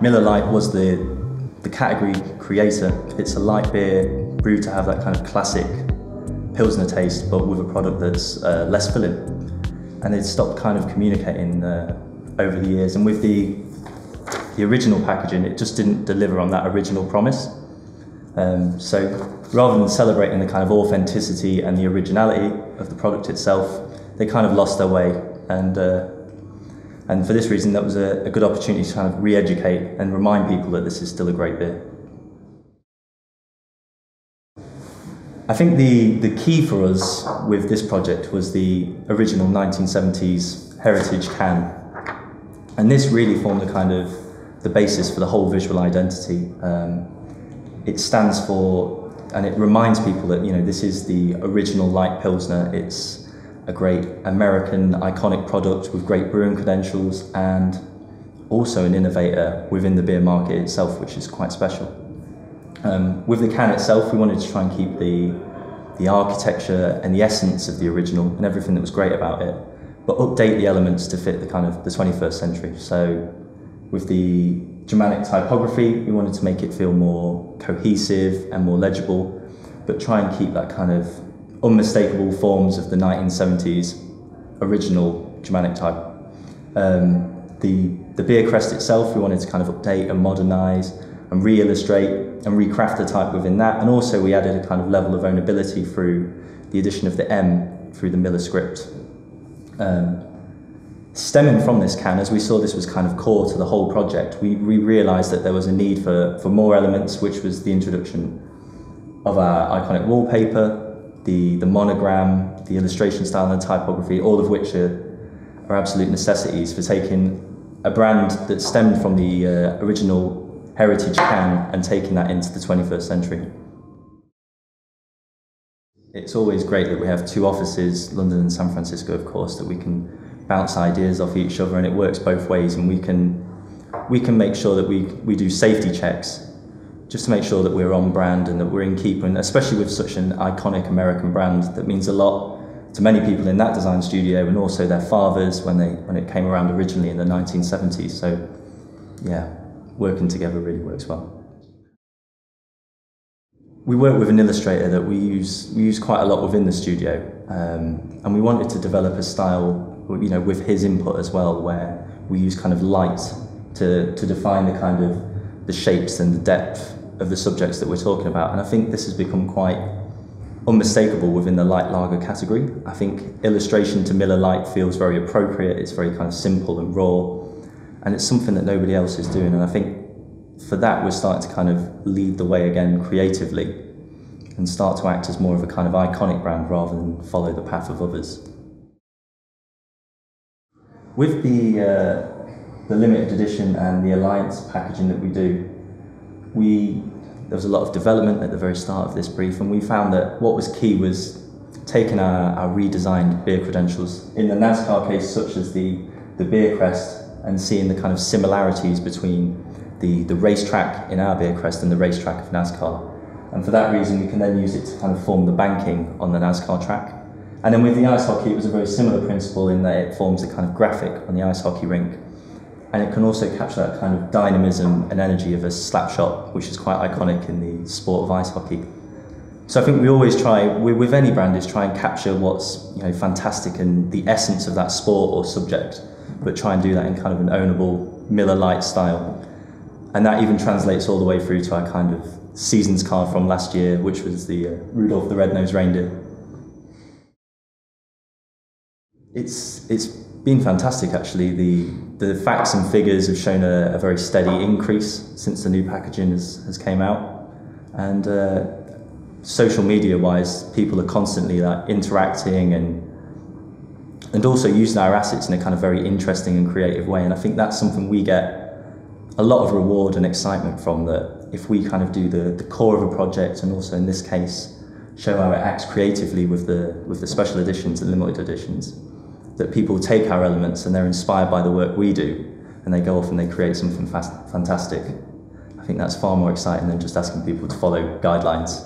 Miller Lite was the category creator. It's a light beer brewed to have that kind of classic Pilsner taste, but with a product that's less filling. And it stopped kind of communicating over the years. And with the original packaging, it just didn't deliver on that original promise. So rather than celebrating the kind of authenticity and the originality of the product itself, they kind of lost their way. And for this reason, that was a good opportunity to kind of re-educate and remind people that this is still a great beer. I think the key for us with this project was the original 1970s heritage can. And this really formed the basis for the whole visual identity. It stands for, and it reminds people that, you know, this is the original light Pilsner. It's a great American iconic product with great brewing credentials and also an innovator within the beer market itself, which is quite special. With the can itself, we wanted to try and keep the architecture and the essence of the original and everything that was great about it, but update the elements to fit the kind of the 21st century. So with the Germanic typography, we wanted to make it feel more cohesive and more legible, but try and keep that kind of unmistakable forms of the 1970s original Germanic type. The beer crest itself, we wanted to kind of update and modernise and re-illustrate and recraft the type within that, and also we added a kind of level of ownability through the addition of the M through the Miller script. Stemming from this can, as we saw this was kind of core to the whole project, we realised that there was a need for more elements, which was the introduction of our iconic wallpaper, the monogram, the illustration style and typography, all of which are absolute necessities for taking a brand that stemmed from the original heritage can and taking that into the 21st century. It's always great that we have two offices, London and San Francisco, of course, that we can bounce ideas off each other, and it works both ways, and we can make sure that we do safety checks just to make sure that we're on brand and that we're in keeping, especially with such an iconic American brand that means a lot to many people in that design studio and also their fathers when it came around originally in the 1970s. So yeah, working together really works well. We work with an illustrator that we use quite a lot within the studio, and we wanted to develop a style, you know, with his input as well, where we use kind of light to define the kind of the shapes and the depth of the subjects that we're talking about. And I think this has become quite unmistakable within the light lager category. I think illustration to Miller Lite feels very appropriate. It's very kind of simple and raw, and it's something that nobody else is doing. And I think for that, we're starting to kind of lead the way again creatively and start to act as more of a kind of iconic brand rather than follow the path of others. With the limited edition and the Alliance packaging that we do, there was a lot of development at the very start of this brief, and we found that what was key was taking our redesigned beer credentials in the NASCAR case, such as the beer crest, and seeing the kind of similarities between the racetrack in our beer crest and the racetrack of NASCAR. And for that reason, we can then use it to kind of form the banking on the NASCAR track. And then with the ice hockey, it was a very similar principle in that it forms a kind of graphic on the ice hockey rink. And it can also capture that kind of dynamism and energy of a slap shot, which is quite iconic in the sport of ice hockey. So I think we always try, with any brand, is try and capture what's, you know, fantastic and the essence of that sport or subject, but try and do that in kind of an ownable Miller Lite style. And that even translates all the way through to our kind of seasons card from last year, which was the Rudolph the Red-Nosed Reindeer. It's been fantastic, actually. The facts and figures have shown a very steady increase since the new packaging has came out. And social media-wise, people are constantly interacting and also using our assets in a kind of very interesting and creative way. And I think that's something we get a lot of reward and excitement from, that if we kind of do the core of a project and also in this case show how it acts creatively with the special editions and limited editions, that people take our elements and they're inspired by the work we do and they go off and they create something fantastic. I think that's far more exciting than just asking people to follow guidelines.